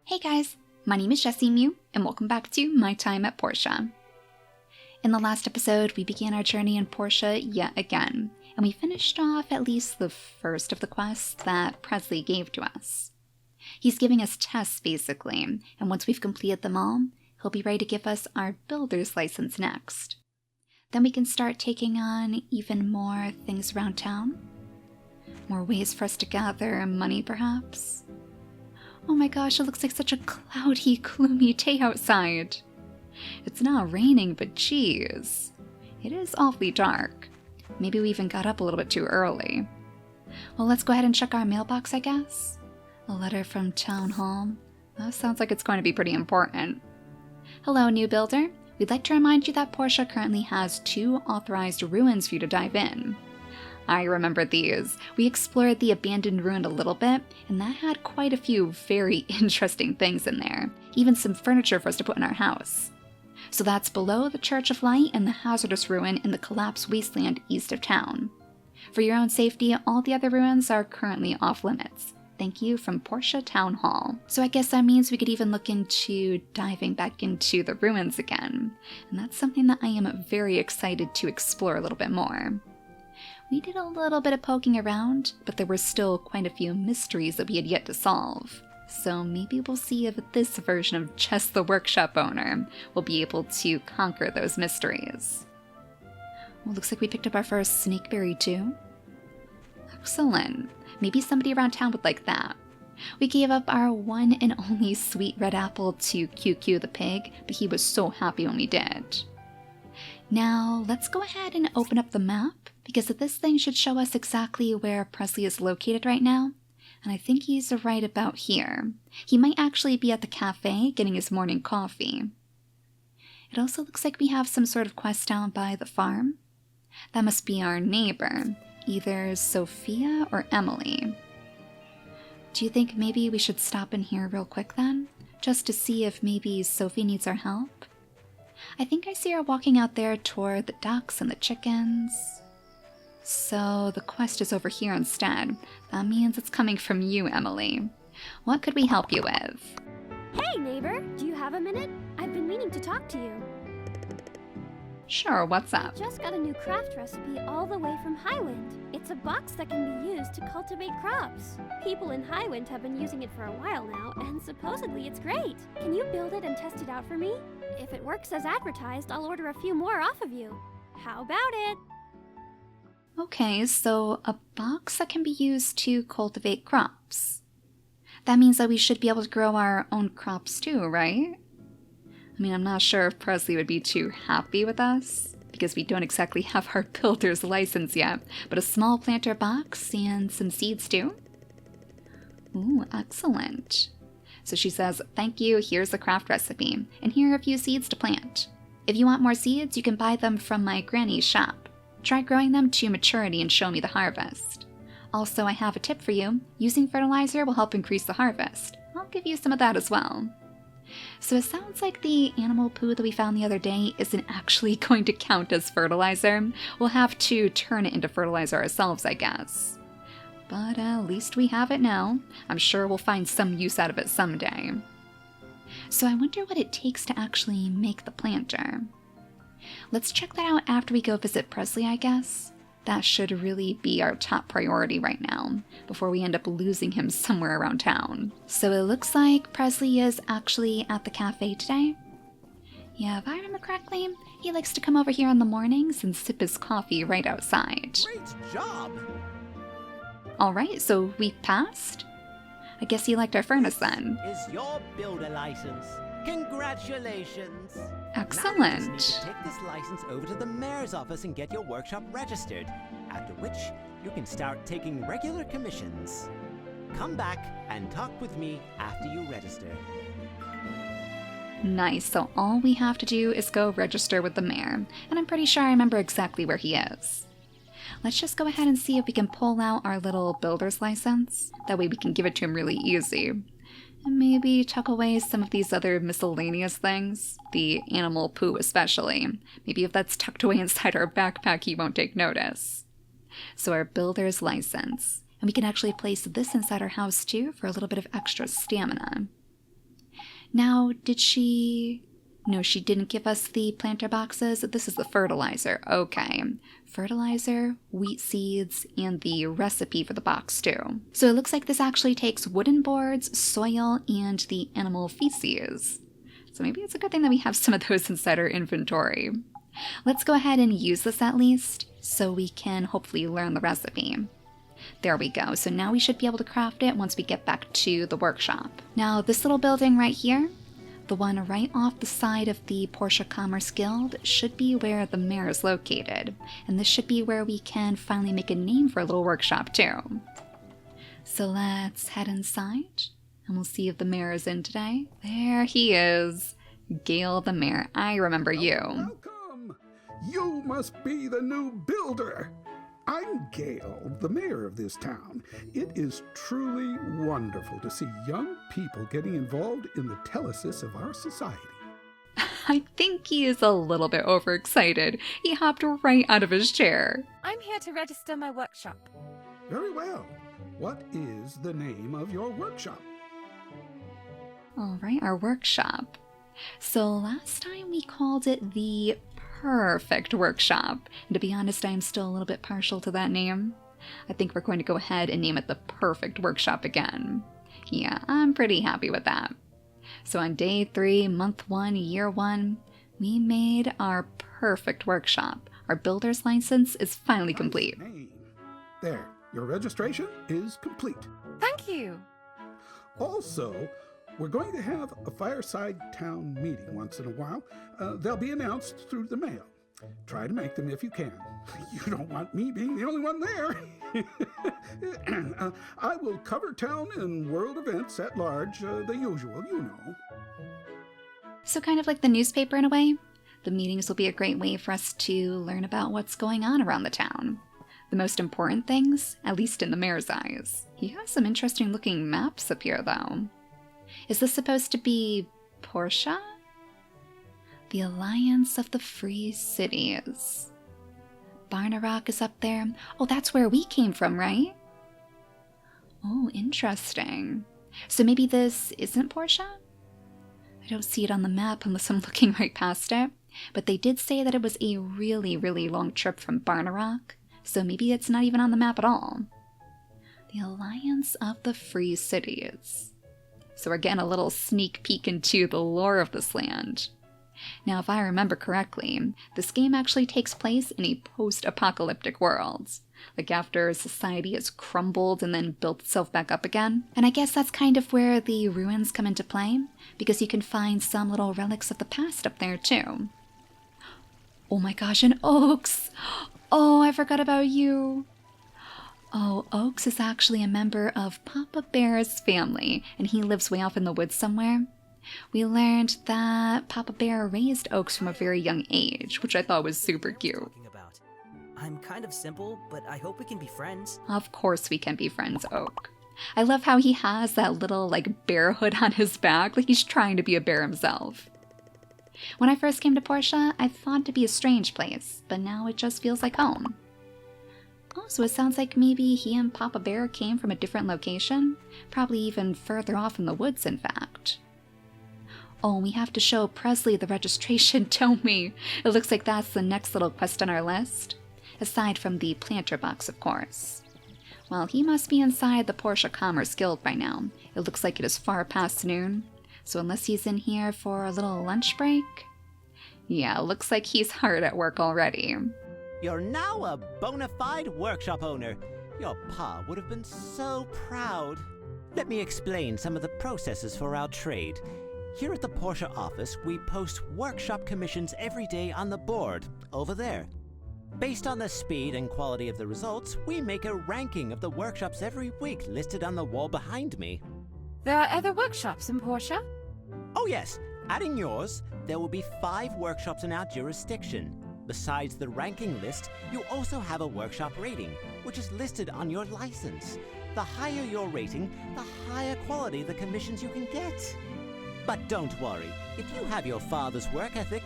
Hey guys, my name is JessiMew, and welcome back to My Time at Portia. In the last episode, we began our journey in Portia yet again, and we finished off at least the first of the quests that Presley gave to us. He's giving us tests, basically, and once we've completed them all, he'll be ready to give us our builder's license next. Then we can start taking on even more things around town. More ways for us to gather money, perhaps? Oh my gosh, it looks like such a cloudy, gloomy day outside. It's not raining, but geez, it is awfully dark. Maybe we even got up a little bit too early. Well, let's go ahead and check our mailbox, I guess. A letter from Town Hall. That sounds like it's going to be pretty important. Hello, new builder. We'd like to remind you that Portia currently has 2 authorized ruins for you to dive in. I remember these. We explored the abandoned ruin a little bit, and that had quite a few very interesting things in there, even some furniture for us to put in our house. So that's below the Church of Light and the hazardous ruin in the collapsed wasteland east of town. For your own safety, all the other ruins are currently off limits. Thank you from Portia Town Hall. So I guess that means we could even look into diving back into the ruins again, and that's something that I am very excited to explore a little bit more. We did a little bit of poking around, but there were still quite a few mysteries that we had yet to solve. So maybe we'll see if this version of Jess the workshop owner will be able to conquer those mysteries. Well, looks like we picked up our first snakeberry too. Excellent. Maybe somebody around town would like that. We gave up our one and only sweet red apple to QQ the pig, but he was so happy when we did. Now, let's go ahead and open up the map, because this thing should show us exactly where Presley is located right now, and I think he's right about here. He might actually be at the cafe getting his morning coffee. It also looks like we have some sort of quest down by the farm. That must be our neighbor, either Sophia or Emily. Do you think maybe we should stop in here real quick then, just to see if maybe Sophie needs our help? I think I see her walking out there toward the ducks and the chickens. So the quest is over here instead. That means it's coming from you, Emily. What could we help you with? Hey, neighbor! Do you have a minute? I've been meaning to talk to you. Sure, what's up? I just got a new craft recipe all the way from Highwind. It's a box that can be used to cultivate crops. People in Highwind have been using it for a while now, and supposedly it's great. Can you build it and test it out for me? If it works as advertised, I'll order a few more off of you. How about it? Okay, so a box that can be used to cultivate crops. That means that we should be able to grow our own crops too, right? I mean, I'm not sure if Presley would be too happy with us, because we don't exactly have our builder's license yet, but a small planter box and some seeds too. Ooh, excellent. So she says, thank you, here's the craft recipe, and here are a few seeds to plant. If you want more seeds, you can buy them from my granny's shop. Try growing them to maturity and show me the harvest. Also, I have a tip for you. Using fertilizer will help increase the harvest. I'll give you some of that as well. So it sounds like the animal poo that we found the other day isn't actually going to count as fertilizer. We'll have to turn it into fertilizer ourselves, I guess. But at least we have it now. I'm sure we'll find some use out of it someday. So I wonder what it takes to actually make the planter. Let's check that out after we go visit Presley, I guess. That should really be our top priority right now, before we end up losing him somewhere around town. So it looks like Presley is actually at the cafe today. Yeah, if I remember correctly, he likes to come over here in the mornings and sip his coffee right outside. Great job! Alright, so we passed? I guess he liked our furnace then. Is your builder license. Congratulations! Excellent. Now you just need to take this license over to the mayor's office and get your workshop registered, after which you can start taking regular commissions. Come back and talk with me after you register. Nice, so all we have to do is go register with the mayor, and I'm pretty sure I remember exactly where he is. Let's just go ahead and see if we can pull out our little builder's license. That way we can give it to him really easy. And maybe tuck away some of these other miscellaneous things, the animal poo especially. Maybe if that's tucked away inside our backpack, he won't take notice. So our builder's license. And we can actually place this inside our house too for a little bit of extra stamina. Now, did she... No, she didn't give us the planter boxes. This is the fertilizer. Okay. Fertilizer, wheat seeds, and the recipe for the box too. So it looks like this actually takes wooden boards, soil, and the animal feces. So maybe it's a good thing that we have some of those inside our inventory. Let's go ahead and use this at least, so we can hopefully learn the recipe. There we go. So now we should be able to craft it once we get back to the workshop. Now, this little building right here, the one right off the side of the Portia Commerce Guild, should be where the mayor is located. And this should be where we can finally make a name for a little workshop too. So let's head inside and we'll see if the mayor is in today. There he is. Gale the mayor. I remember you. Welcome. You must be the new builder. I'm Gale, the mayor of this town. It is truly wonderful to see young people getting involved in the telesis of our society. I think he is a little bit overexcited. He hopped right out of his chair. I'm here to register my workshop. Very well. What is the name of your workshop? All right, our workshop. So last time we called it the Perfect Workshop. And to be honest, I'm still a little bit partial to that name. I think we're going to go ahead and name it the Perfect Workshop again. Yeah, I'm pretty happy with that. So on day 3, month 1, year 1, we made our perfect workshop. Our builder's license is finally complete. Nice name. There, your registration is complete. Thank you. Also, we're going to have a fireside town meeting once in a while. They'll be announced through the mail. Try to make them if you can. You don't want me being the only one there. I will cover town and world events at large, the usual, you know. So kind of like the newspaper in a way. The meetings will be a great way for us to learn about what's going on around the town. The most important things, at least in the mayor's eyes. He has some interesting looking maps up here though. Is this supposed to be Portia? The Alliance of the Free Cities. Barnarock is up there. Oh, that's where we came from, right? Oh, interesting. So maybe this isn't Portia? I don't see it on the map unless I'm looking right past it. But they did say that it was a really, really long trip from Barnarock. So maybe it's not even on the map at all. The Alliance of the Free Cities. So we're getting a little sneak peek into the lore of this land. Now, if I remember correctly, this game actually takes place in a post-apocalyptic world. Like after society has crumbled and then built itself back up again. And I guess that's kind of where the ruins come into play, because you can find some little relics of the past up there too. Oh my gosh, and Oaks! Oh, I forgot about you! Oh, Oaks is actually a member of Papa Bear's family, and he lives way off in the woods somewhere. We learned that Papa Bear raised Oaks from a very young age, which I thought was super cute. I'm kind of simple, but I hope we can be friends. Of course we can be friends, Oak. I love how he has that little, bear hood on his back, like he's trying to be a bear himself. When I first came to Portia, I thought it'd be a strange place, but now it just feels like home. Oh, so it sounds like maybe he and Papa Bear came from a different location? Probably even further off in the woods, in fact. Oh, we have to show Presley the registration, don't we? It looks like that's the next little quest on our list. Aside from the planter box, of course. Well, he must be inside the Portia Commerce Guild by now. It looks like it is far past noon. So unless he's in here for a little lunch break? Yeah, looks like he's hard at work already. You're now a bona fide workshop owner. Your pa would have been so proud. Let me explain some of the processes for our trade. Here at the Portia office, we post workshop commissions every day on the board, over there. Based on the speed and quality of the results, we make a ranking of the workshops every week listed on the wall behind me. There are other workshops in Portia? Oh yes, adding yours, there will be 5 workshops in our jurisdiction. Besides the ranking list, you also have a workshop rating, which is listed on your license. The higher your rating, the higher quality the commissions you can get. But don't worry, if you have your father's work ethic,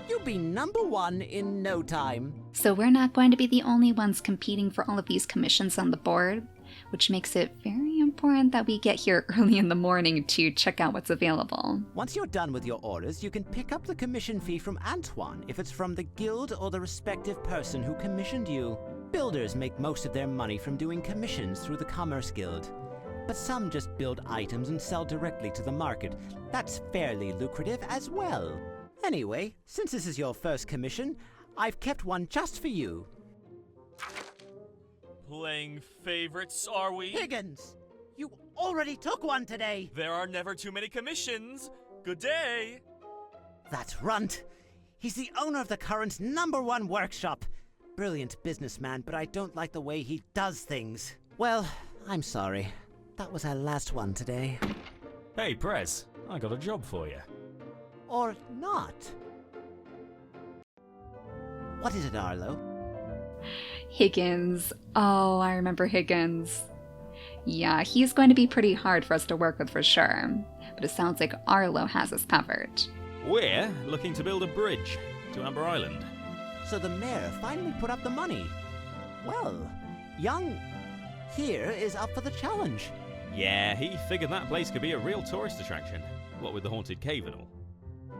you'll be #1 in no time. So we're not going to be the only ones competing for all of these commissions on the board. which makes it very important that we get here early in the morning to check out what's available. Once you're done with your orders, you can pick up the commission fee from Antoine if it's from the guild or the respective person who commissioned you. Builders make most of their money from doing commissions through the Commerce Guild, but some just build items and sell directly to the market. That's fairly lucrative as well. Anyway, since this is your first commission, I've kept one just for you. Playing favorites, are we? Higgins, you already took one today. There are never too many commissions. Good day. That's Runt. He's the owner of the current #1 workshop. Brilliant businessman, but I don't like the way he does things. Well, I'm sorry. That was our last one today. Hey, Prez, I got a job for you. Or not. What is it, Arlo? Higgins. Oh, I remember Higgins. Yeah, he's going to be pretty hard for us to work with for sure. But it sounds like Arlo has us covered. We're looking to build a bridge to Amber Island. So the mayor finally put up the money. Well, young here is up for the challenge. Yeah, he figured that place could be a real tourist attraction. What with the haunted cave and all.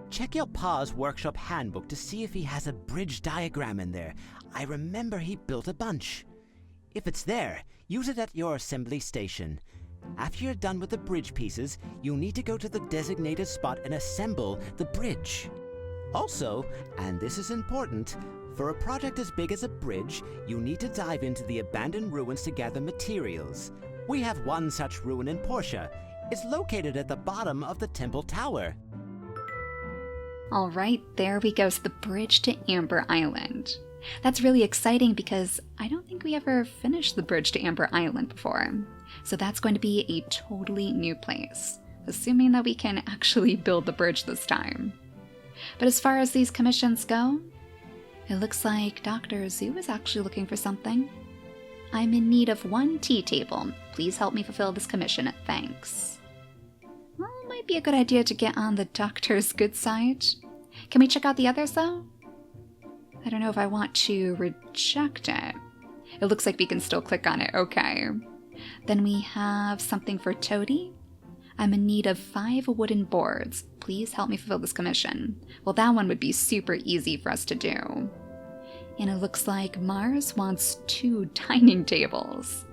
Check your pa's workshop handbook to see if he has a bridge diagram in there. I remember he built a bunch. If it's there, use it at your assembly station. After you're done with the bridge pieces, you'll need to go to the designated spot and assemble the bridge. Also, and this is important, for a project as big as a bridge, you need to dive into the abandoned ruins to gather materials. We have one such ruin in Portia. It's located at the bottom of the temple tower. Alright, there we go, so the bridge to Amber Island. That's really exciting because I don't think we ever finished the bridge to Amber Island before. So that's going to be a totally new place, assuming that we can actually build the bridge this time. But as far as these commissions go, it looks like Dr. Zoo is actually looking for something. I'm in need of 1 tea table. Please help me fulfill this commission, thanks. Well, it might be a good idea to get on the doctor's good side. Can we check out the others though? I don't know if I want to reject it. It looks like we can still click on it, okay. Then we have something for Toady. I'm in need of 5 wooden boards. Please help me fulfill this commission. Well, that one would be super easy for us to do. And it looks like Mars wants 2 dining tables.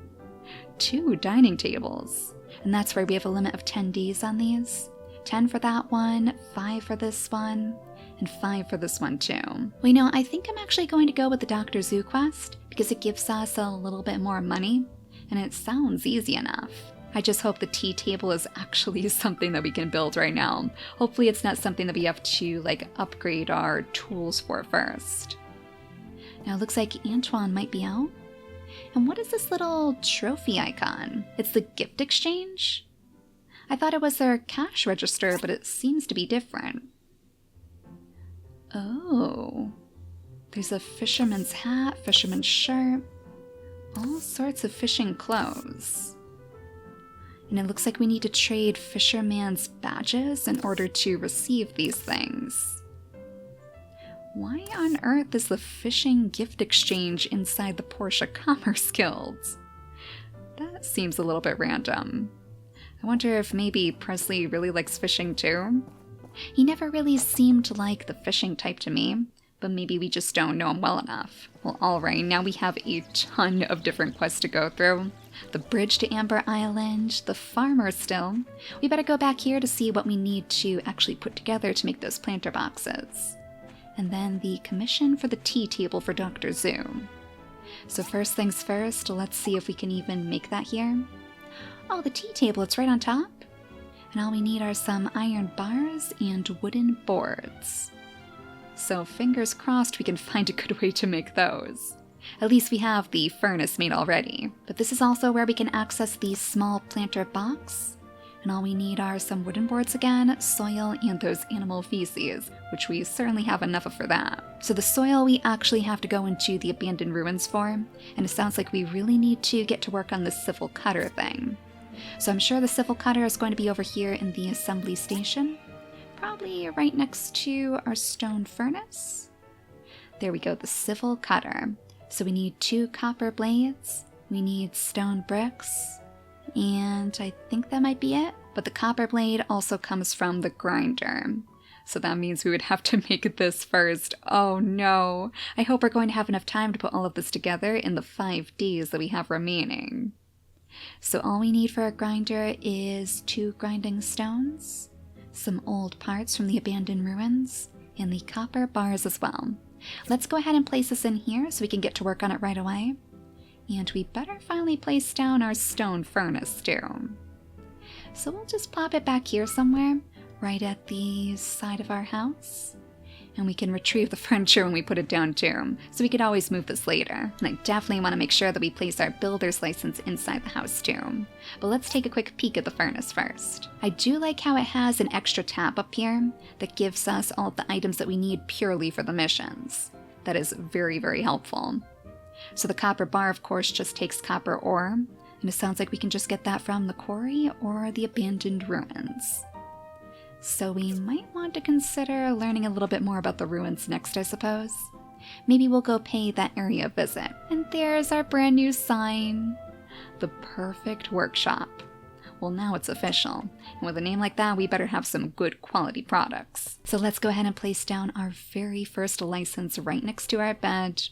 2 dining tables. And that's where we have a limit of 10 days on these. 10 for that one, 5 for this one, and 5 for this one too. Well, you know, I think I'm actually going to go with the Dr. Zoo quest because it gives us a little bit more money, and it sounds easy enough. I just hope the tea table is actually something that we can build right now. Hopefully it's not something that we have to, like, upgrade our tools for first. Now it looks like Antoine might be out. And what is this little trophy icon? It's the gift exchange? I thought it was their cash register, but it seems to be different. Oh. There's a fisherman's hat, fisherman's shirt, all sorts of fishing clothes. And it looks like we need to trade fisherman's badges in order to receive these things. Why on earth is the fishing gift exchange inside the Portia Commerce Guild? That seems a little bit random. I wonder if maybe Presley really likes fishing too? He never really seemed like the fishing type to me, but maybe we just don't know him well enough. Well, alright, now we have a ton of different quests to go through. The bridge to Amber Island, the farmer still. We better go back here to see what we need to actually put together to make those planter boxes. And then the commission for the tea table for Dr. Zoo. So first things first, let's see if we can even make that here. Oh, the tea table, it's right on top. And all we need are some iron bars and wooden boards. So fingers crossed we can find a good way to make those. At least we have the furnace made already. But this is also where we can access the small planter box. And all we need are some wooden boards again, soil, and those animal feces, which we certainly have enough of for that. So the soil we actually have to go into the abandoned ruins for, and it sounds like we really need to get to work on the civil cutter thing. So I'm sure the civil cutter is going to be over here in the assembly station, probably right next to our stone furnace. There we go, the civil cutter. So we need 2 copper blades, We need stone bricks, and I think that might be it. But the copper blade also comes from the grinder. So that means we would have to make this first. Oh no. I hope we're going to have enough time to put all of this together in the 5 days that we have remaining. So all we need for our grinder is 2 grinding stones, some old parts from the abandoned ruins, and the copper bars as well. Let's go ahead and place this in here so we can get to work on it right away. And we better finally place down our stone furnace too. So we'll just pop it back here somewhere, right at the side of our house. And we can retrieve the furniture when we put it down too, so we could always move this later. And I definitely want to make sure that we place our builder's license inside the house too. But let's take a quick peek at the furnace first. I do like how it has an extra tab up here that gives us all of the items that we need purely for the missions. That is very, very helpful. So the copper bar, of course, just takes copper ore, and it sounds like we can just get that from the quarry or the abandoned ruins. So we might want to consider learning a little bit more about the ruins next, I suppose. Maybe we'll go pay that area a visit. And there's our brand new sign. The perfect workshop. Well, now it's official. And with a name like that, we better have some good quality products. So let's go ahead and place down our very first license right next to our bed.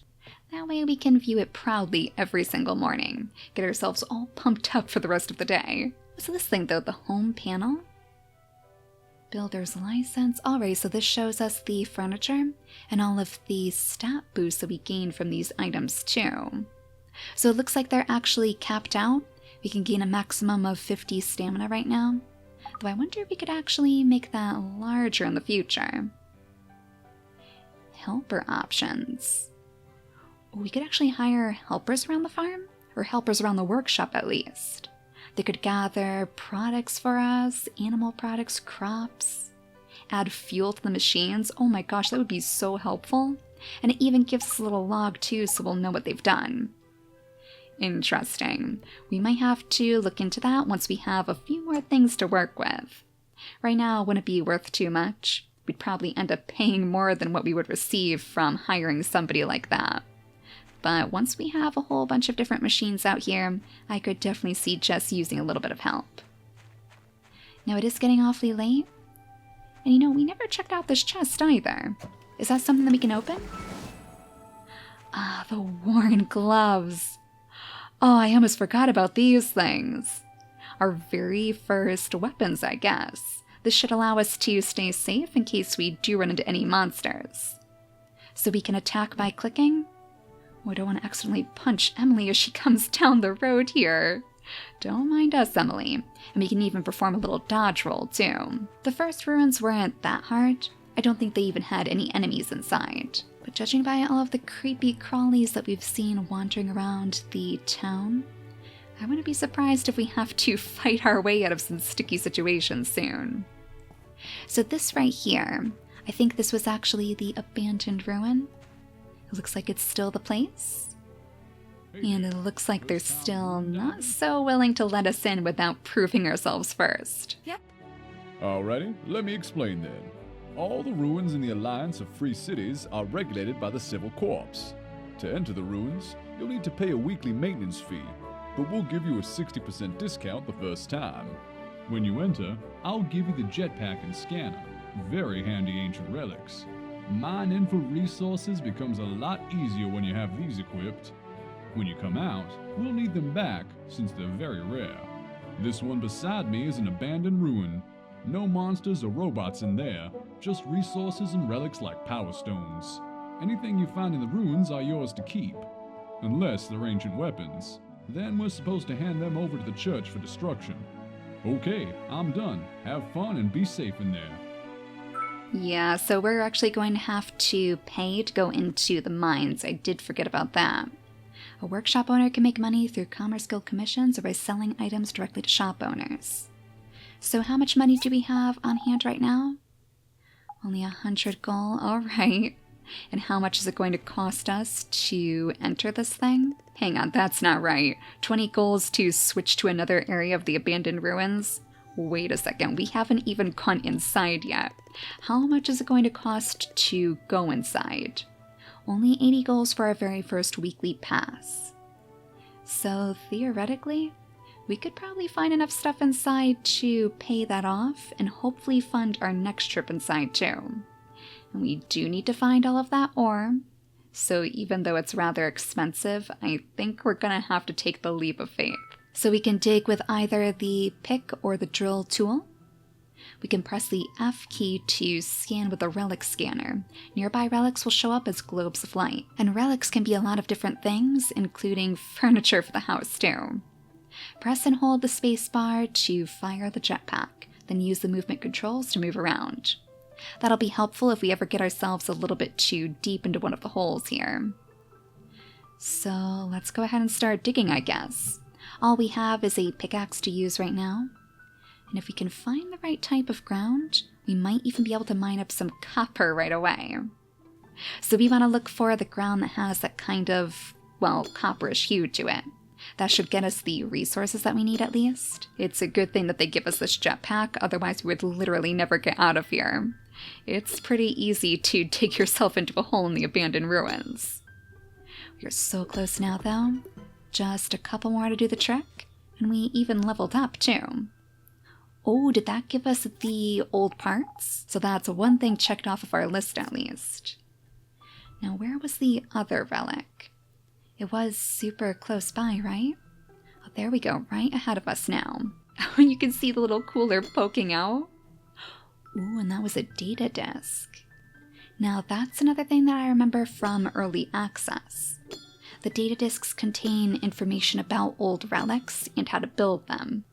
That way we can view it proudly every single morning. Get ourselves all pumped up for the rest of the day. What's this thing though? The home panel? Builder's license. Alright, so this shows us the furniture and all of the stat boosts that we gain from these items too. So it looks like they're actually capped out. We can gain a maximum of 50 stamina right now. Though I wonder if we could actually make that larger in the future. Helper options. We could actually hire helpers around the farm, or helpers around the workshop at least. They could gather products for us, animal products, crops, add fuel to the machines. Oh my gosh, that would be so helpful. And it even gives us a little log too, so we'll know what they've done. Interesting. We might have to look into that once we have a few more things to work with. Right now, it wouldn't be worth too much. We'd probably end up paying more than what we would receive from hiring somebody like that. But once we have a whole bunch of different machines out here, I could definitely see Jess using a little bit of help. Now it is getting awfully late. And you know, we never checked out this chest either. Is that something that we can open? Ah, the worn gloves. Oh, I almost forgot about these things. Our very first weapons, I guess. This should allow us to stay safe in case we do run into any monsters. So we can attack by clicking. Oh, I don't want to accidentally punch Emily as she comes down the road here. Don't mind us, Emily. And we can even perform a little dodge roll, too. The first ruins weren't that hard. I don't think they even had any enemies inside. But judging by all of the creepy crawlies that we've seen wandering around the town, I wouldn't be surprised if we have to fight our way out of some sticky situations soon. So this right here, I think this was actually the abandoned ruin. It looks like it's still the place. And it looks like they're still not so willing to let us in without proving ourselves first. Yep. Alrighty, let me explain then. All the ruins in the Alliance of Free Cities are regulated by the Civil Corps. To enter the ruins, you'll need to pay a weekly maintenance fee, but we'll give you a 60% discount the first time. When you enter, I'll give you the jetpack and scanner, very handy ancient relics. Mining for resources becomes a lot easier when you have these equipped. When you come out, we'll need them back, since they're very rare. This one beside me is an abandoned ruin. No monsters or robots in there, just resources and relics like power stones. Anything you find in the ruins are yours to keep. Unless they're ancient weapons. Then we're supposed to hand them over to the church for destruction. Okay, I'm done. Have fun and be safe in there. Yeah, so we're actually going to have to pay to go into the mines. I did forget about that. A workshop owner can make money through Commerce Guild commissions or by selling items directly to shop owners. So how much money do we have on hand right now? Only 100 gold, alright. And how much is it going to cost us to enter this thing? Hang on, that's not right. 20 golds to switch to another area of the abandoned ruins? Wait a second, we haven't even gone inside yet. How much is it going to cost to go inside? Only 80 golds for our very first weekly pass. So theoretically, we could probably find enough stuff inside to pay that off and hopefully fund our next trip inside too. And we do need to find all of that ore, so even though it's rather expensive, I think we're gonna have to take the leap of faith. So we can dig with either the pick or the drill tool. We can press the F key to scan with the relic scanner. Nearby relics will show up as globes of light. And relics can be a lot of different things, including furniture for the house too. Press and hold the spacebar to fire the jetpack, then use the movement controls to move around. That'll be helpful if we ever get ourselves a little bit too deep into one of the holes here. So let's go ahead and start digging, I guess. All we have is a pickaxe to use right now. And if we can find the right type of ground, we might even be able to mine up some copper right away. So we want to look for the ground that has that kind of, well, copperish hue to it. That should get us the resources that we need at least. It's a good thing that they give us this jetpack, otherwise we would literally never get out of here. It's pretty easy to dig yourself into a hole in the abandoned ruins. We're so close now though. Just a couple more to do the trick, and we even leveled up too. Oh, did that give us the old parts? So that's one thing checked off of our list at least. Now where was the other relic? It was super close by, right? Oh, there we go, right ahead of us now. You can see the little cooler poking out. Ooh, and that was a data disk. Now that's another thing that I remember from early access. The data disks contain information about old relics and how to build them.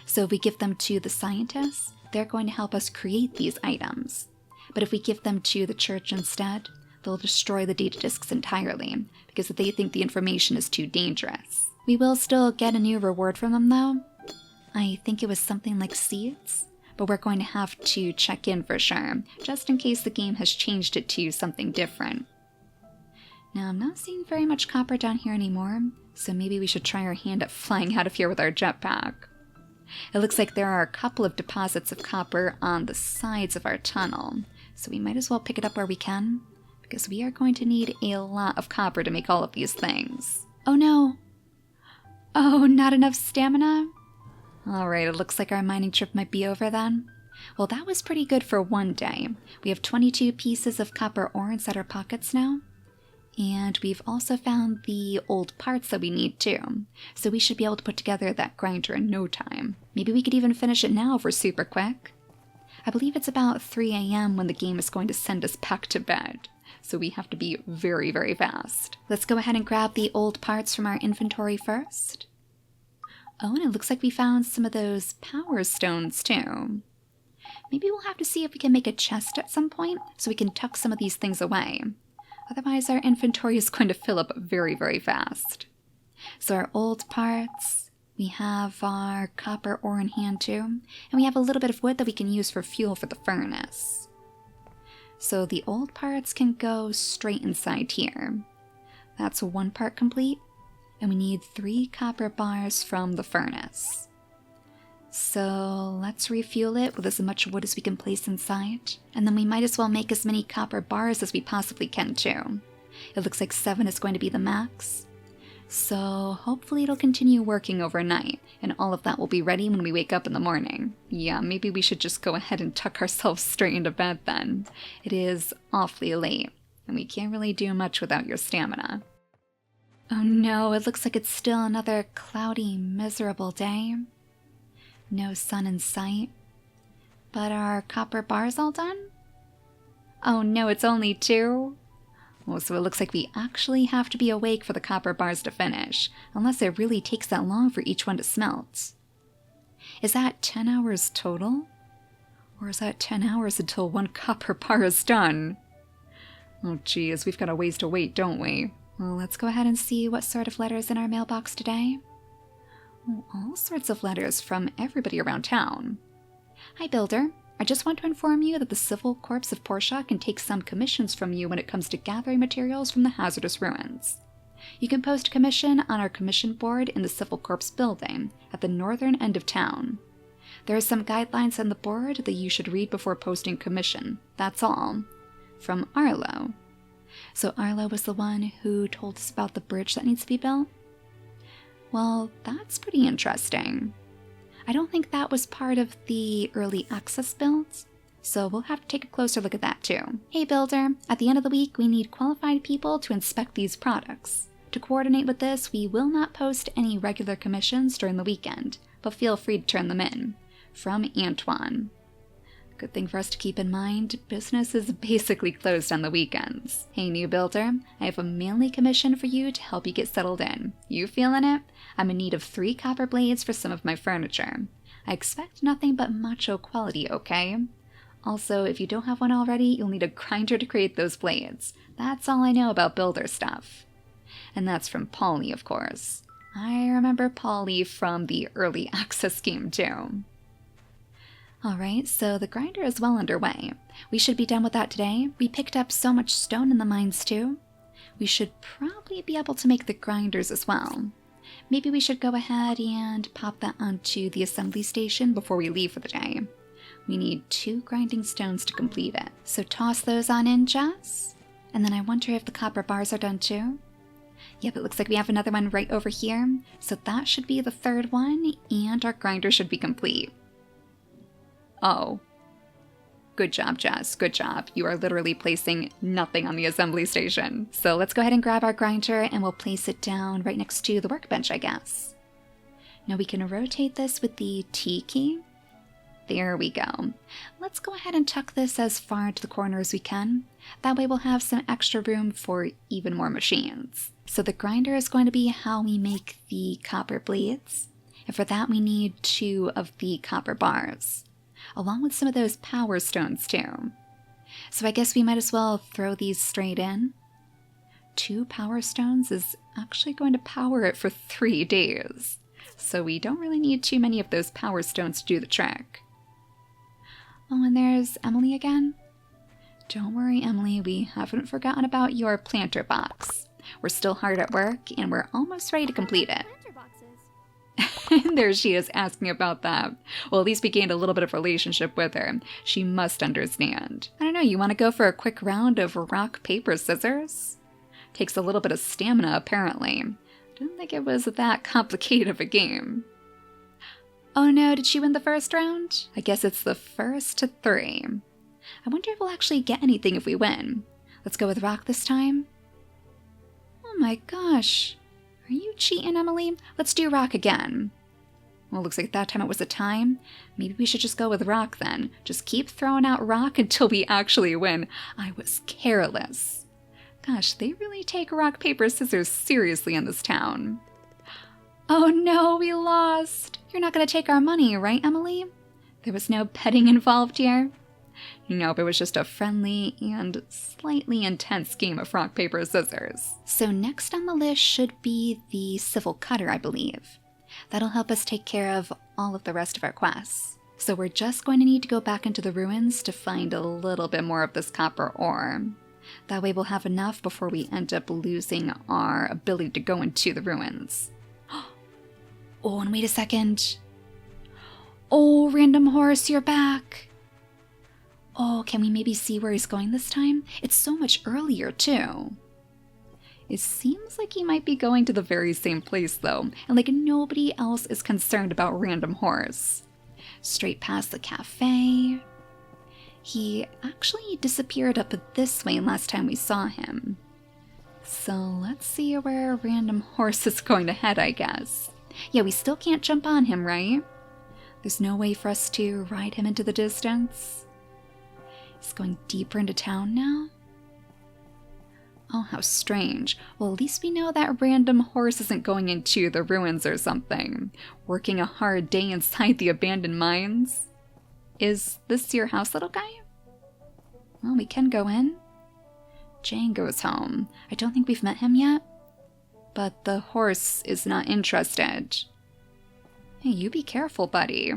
So if we give them to the scientists, they're going to help us create these items. But if we give them to the church instead, they'll destroy the data disks entirely, because they think the information is too dangerous. We will still get a new reward from them though. I think it was something like seeds, but we're going to have to check in for sure, just in case the game has changed it to something different. Now I'm not seeing very much copper down here anymore, so maybe we should try our hand at flying out of here with our jetpack. It looks like there are a couple of deposits of copper on the sides of our tunnel, so we might as well pick it up where we can, because we are going to need a lot of copper to make all of these things. Oh no! Oh, not enough stamina? Alright, it looks like our mining trip might be over then. Well, that was pretty good for one day. We have 22 pieces of copper ore inside our pockets now. And we've also found the old parts that we need too. So we should be able to put together that grinder in no time. Maybe we could even finish it now if we're super quick. I believe it's about 3 AM when the game is going to send us back to bed. So we have to be very, very fast. Let's go ahead and grab the old parts from our inventory first. Oh, and it looks like we found some of those power stones too. Maybe we'll have to see if we can make a chest at some point so we can tuck some of these things away. Otherwise our inventory is going to fill up very, very fast. So our old parts, we have our copper ore in hand too, and we have a little bit of wood that we can use for fuel for the furnace. So the old parts can go straight inside here. That's one part complete, and we need 3 copper bars from the furnace. So let's refuel it with as much wood as we can place inside, and then we might as well make as many copper bars as we possibly can too. It looks like 7 is going to be the max. So hopefully it'll continue working overnight, and all of that will be ready when we wake up in the morning. Yeah, maybe we should just go ahead and tuck ourselves straight into bed then. It is awfully late, and we can't really do much without your stamina. Oh no, it looks like it's still another cloudy, miserable day. No sun in sight. But are copper bars all done? Oh no, it's only 2? Oh, so it looks like we actually have to be awake for the copper bars to finish, unless it really takes that long for each one to smelt. Is that 10 hours total? Or is that 10 hours until 1 copper bar is done? Oh geez, we've got a ways to wait, don't we? Well, let's go ahead and see what sort of letters in our mailbox today. Oh, all sorts of letters from everybody around town. Hi, Builder. I just want to inform you that the Civil Corps of Portia can take some commissions from you when it comes to gathering materials from the hazardous ruins. You can post a commission on our commission board in the Civil Corps building at the northern end of town. There are some guidelines on the board that you should read before posting commission. That's all. From Arlo. So Arlo was the one who told us about the bridge that needs to be built? Well, that's pretty interesting. I don't think that was part of the early access builds, so we'll have to take a closer look at that too. Hey builder, at the end of the week we need qualified people to inspect these products. To coordinate with this, we will not post any regular commissions during the weekend, but feel free to turn them in. From Antoine. Good thing for us to keep in mind, business is basically closed on the weekends. Hey new builder, I have a manly commission for you to help you get settled in. You feeling it? I'm in need of 3 copper blades for some of my furniture. I expect nothing but macho quality, okay? Also, if you don't have one already, you'll need a grinder to create those blades. That's all I know about builder stuff. And that's from Polly, of course. I remember Polly from the early access game too. Alright, so the grinder is well underway. We should be done with that today. We picked up so much stone in the mines too. We should probably be able to make the grinders as well. Maybe we should go ahead and pop that onto the assembly station before we leave for the day. We need 2 grinding stones to complete it. So toss those on in, Jess. And then I wonder if the copper bars are done too. Yep, it looks like we have another one right over here. So that should be the 3rd one, and our grinder should be complete. Oh. Good job, Jess. Good job. You are literally placing nothing on the assembly station. So let's go ahead and grab our grinder and we'll place it down right next to the workbench, I guess. Now we can rotate this with the T key. There we go. Let's go ahead and tuck this as far into the corner as we can. That way we'll have some extra room for even more machines. So the grinder is going to be how we make the copper blades. And for that we need 2 of the copper bars, along with some of those power stones too. So I guess we might as well throw these straight in. 2 power stones is actually going to power it for 3 days. So we don't really need too many of those power stones to do the trick. Oh, and there's Emily again. Don't worry, Emily, we haven't forgotten about your planter box. We're still hard at work, and we're almost ready to complete it. And there she is asking about that. Well, at least we gained a little bit of relationship with her. She must understand. I don't know, you want to go for a quick round of rock, paper, scissors? Takes a little bit of stamina, apparently. Didn't think it was that complicated of a game. Oh no, did she win the first round? I guess it's the first to 3. I wonder if we'll actually get anything if we win. Let's go with rock this time. Oh my gosh. Are you cheating, Emily? Let's do rock again. Well, looks like that time it was a time. Maybe we should just go with rock then. Just keep throwing out rock until we actually win. I was careless. Gosh, they really take rock, paper, scissors seriously in this town. Oh no, we lost. You're not going to take our money, right, Emily? There was no betting involved here? Nope, it was just a friendly and slightly intense game of rock, paper, scissors. So next on the list should be the civil cutter, I believe. That'll help us take care of all of the rest of our quests. So we're just going to need to go back into the ruins to find a little bit more of this copper ore. That way we'll have enough before we end up losing our ability to go into the ruins. Oh, and wait a second. Oh, random horse, you're back. Oh, can we maybe see where he's going this time? It's so much earlier, too. It seems like he might be going to the very same place, though, and like nobody else is concerned about random horse. Straight past the cafe. He actually disappeared up this way last time we saw him. So let's see where random horse is going to head, I guess. Yeah, we still can't jump on him, right? There's no way for us to ride him into the distance. He's going deeper into town now? Oh, how strange. Well, at least we know that random horse isn't going into the ruins or something. Working a hard day inside the abandoned mines. Is this your house, little guy? Well, we can go in. Jane goes home. I don't think we've met him yet. But the horse is not interested. Hey, you be careful, buddy.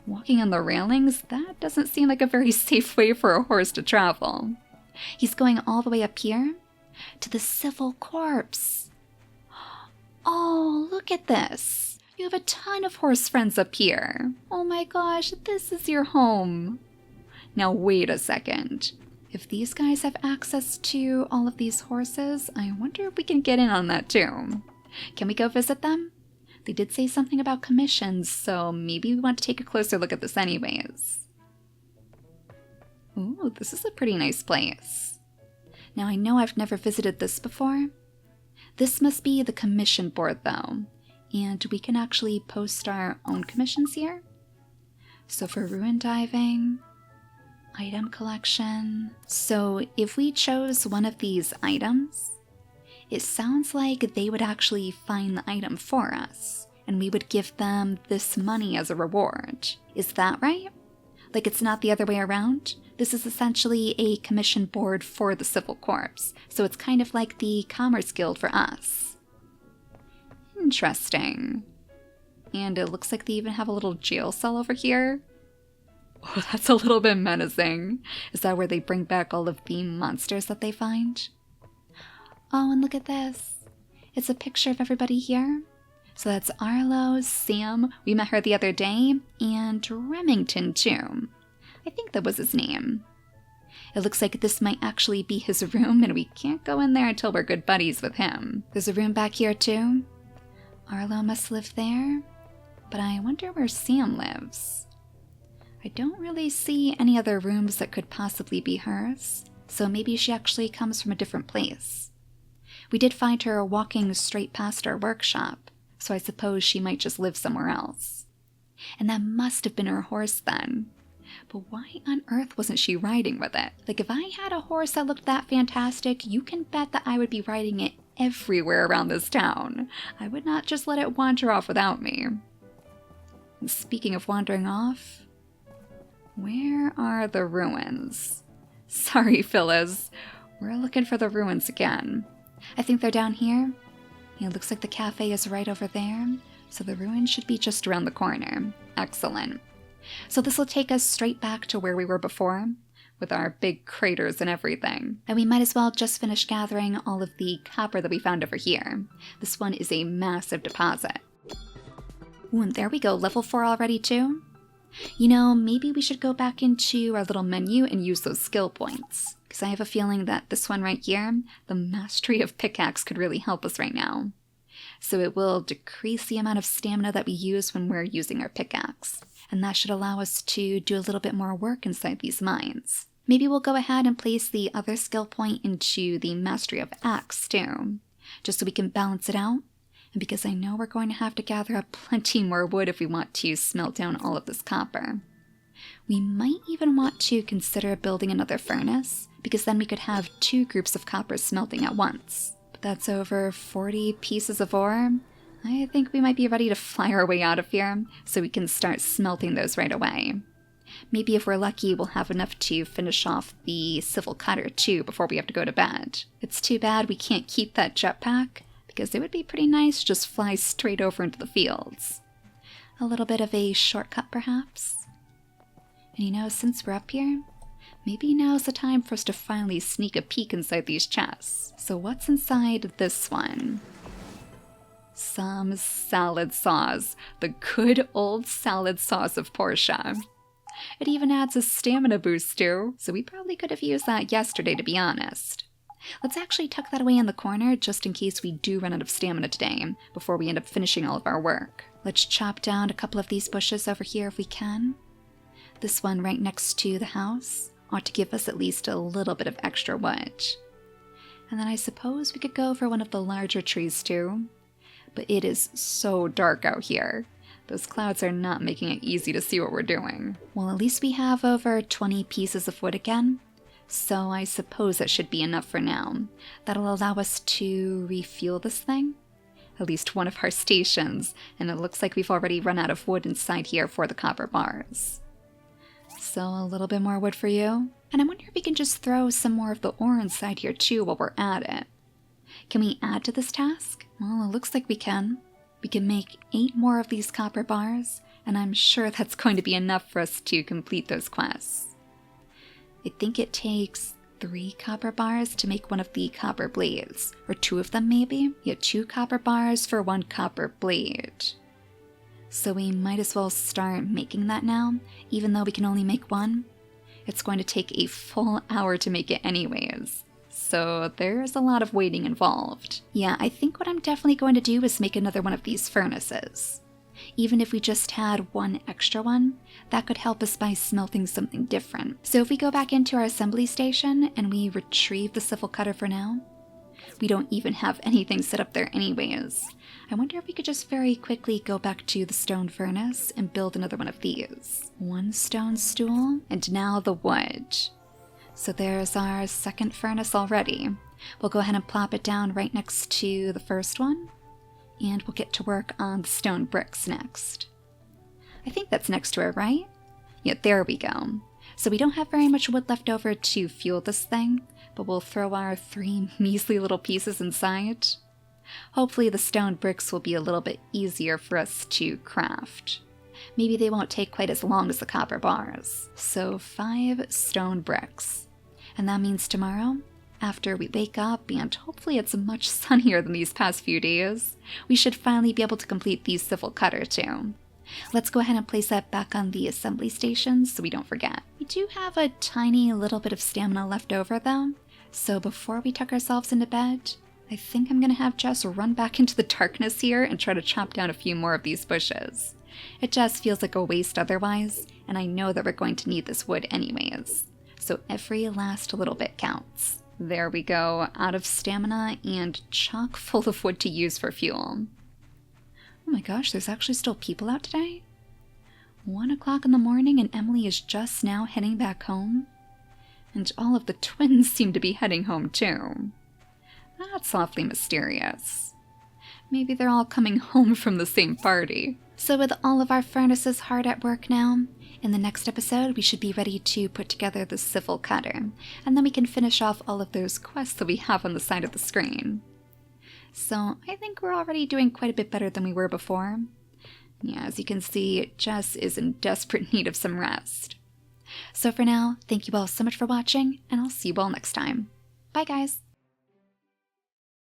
Walking on the railings, that doesn't seem like a very safe way for a horse to travel. He's going all the way up here to the civil corpse. Oh, look at this. You have a ton of horse friends up here. Oh my gosh, this is your home. Now wait a second. If these guys have access to all of these horses, I wonder if we can get in on that too. Can we go visit them? They did say something about commissions, so maybe we want to take a closer look at this anyways. Ooh, this is a pretty nice place. Now I know I've never visited this before. This must be the commission board though, and we can actually post our own commissions here. So for ruin diving, item collection. So if we chose one of these items, it sounds like they would actually find the item for us, and we would give them this money as a reward. Is that right? Like it's not the other way around? This is essentially a commission board for the Civil Corps, so it's kind of like the Commerce Guild for us. Interesting. And it looks like they even have a little jail cell over here. Oh, that's a little bit menacing. Is that where they bring back all of the monsters that they find? Oh, and look at this. It's a picture of everybody here. So that's Arlo, Sam, we met her the other day, and Remington too. I think that was his name. It looks like this might actually be his room, and we can't go in there until we're good buddies with him. There's a room back here too. Arlo must live there, but I wonder where Sam lives. I don't really see any other rooms that could possibly be hers, so maybe she actually comes from a different place. We did find her walking straight past our workshop, so I suppose she might just live somewhere else. And that must have been her horse then. But why on earth wasn't she riding with it? Like, if I had a horse that looked that fantastic, you can bet that I would be riding it everywhere around this town. I would not just let it wander off without me. And speaking of wandering off, where are the ruins? Sorry, Phyllis. We're looking for the ruins again. I think they're down here. It looks like the cafe is right over there, so the ruins should be just around the corner. Excellent. So this will take us straight back to where we were before, with our big craters and everything. And we might as well just finish gathering all of the copper that we found over here. This one is a massive deposit. Ooh, and there we go, level 4 already too? You know, maybe we should go back into our little menu and use those skill points. Because I have a feeling that this one right here, the mastery of pickaxe, could really help us right now. So it will decrease the amount of stamina that we use when we're using our pickaxe. And that should allow us to do a little bit more work inside these mines. Maybe we'll go ahead and place the other skill point into the mastery of axe too, just so we can balance it out. And because I know we're going to have to gather up plenty more wood if we want to smelt down all of this copper. We might even want to consider building another furnace, because then we could have 2 groups of copper smelting at once. But that's over 40 pieces of ore. I think we might be ready to fly our way out of here, so we can start smelting those right away. Maybe if we're lucky, we'll have enough to finish off the civil cutter too before we have to go to bed. It's too bad we can't keep that jetpack, because it would be pretty nice to just fly straight over into the fields. A little bit of a shortcut perhaps? And you know, since we're up here, maybe now's the time for us to finally sneak a peek inside these chests. So what's inside this one? Some salad sauce. The good old salad sauce of Portia. It even adds a stamina boost too, so we probably could have used that yesterday, to be honest. Let's actually tuck that away in the corner just in case we do run out of stamina today, before we end up finishing all of our work. Let's chop down a couple of these bushes over here if we can. This one right next to the house ought to give us at least a little bit of extra wood. And then I suppose we could go for one of the larger trees too. But it is so dark out here. Those clouds are not making it easy to see what we're doing. Well, at least we have over 20 pieces of wood again. So I suppose that should be enough for now. That'll allow us to refuel this thing. At least one of our stations. And it looks like we've already run out of wood inside here for the copper bars. So a little bit more wood for you. And I wonder if we can just throw some more of the ore inside here too while we're at it. Can we add to this task? Well, it looks like we can. We can make 8 more of these copper bars, and I'm sure that's going to be enough for us to complete those quests. I think it takes 3 copper bars to make one of the copper blades, or 2 of them maybe? Yeah, 2 copper bars for 1 copper blade. So we might as well start making that now, even though we can only make 1. It's going to take a full hour to make it anyways. so there's a lot of waiting involved. Yeah, I think what I'm definitely going to do is make another one of these furnaces. Even if we just had one extra one, that could help us by smelting something different. So if we go back into our assembly station and we retrieve the civil cutter for now, we don't even have anything set up there anyways. I wonder if we could just very quickly go back to the stone furnace and build another one of these. One stone stool, and now the wood. So there's our second furnace already. We'll go ahead and plop it down right next to the first one, and we'll get to work on the stone bricks next. I think that's next to it, right? Yeah, there we go. So we don't have very much wood left over to fuel this thing, but we'll throw our 3 measly little pieces inside. Hopefully the stone bricks will be a little bit easier for us to craft. Maybe they won't take quite as long as the copper bars. So 5 stone bricks. And that means tomorrow, after we wake up, and hopefully it's much sunnier than these past few days, we should finally be able to complete the civil cutter too. Let's go ahead and place that back on the assembly station so we don't forget. We do have a tiny little bit of stamina left over though, so before we tuck ourselves into bed, I think I'm gonna have Jess run back into the darkness here and try to chop down a few more of these bushes. It just feels like a waste otherwise, and I know that we're going to need this wood anyways. So every last little bit counts. There we go, out of stamina and chock full of wood to use for fuel. Oh my gosh, there's actually still people out today? 1 o'clock in the morning and Emily is just now heading back home? And all of the twins seem to be heading home too. That's awfully mysterious. Maybe they're all coming home from the same party. So with all of our furnaces hard at work now, in the next episode we should be ready to put together the civil cutter, and then we can finish off all of those quests that we have on the side of the screen. So I think we're already doing quite a bit better than we were before. Yeah, as you can see, Jess is in desperate need of some rest. So for now, thank you all so much for watching, and I'll see you all next time. Bye guys!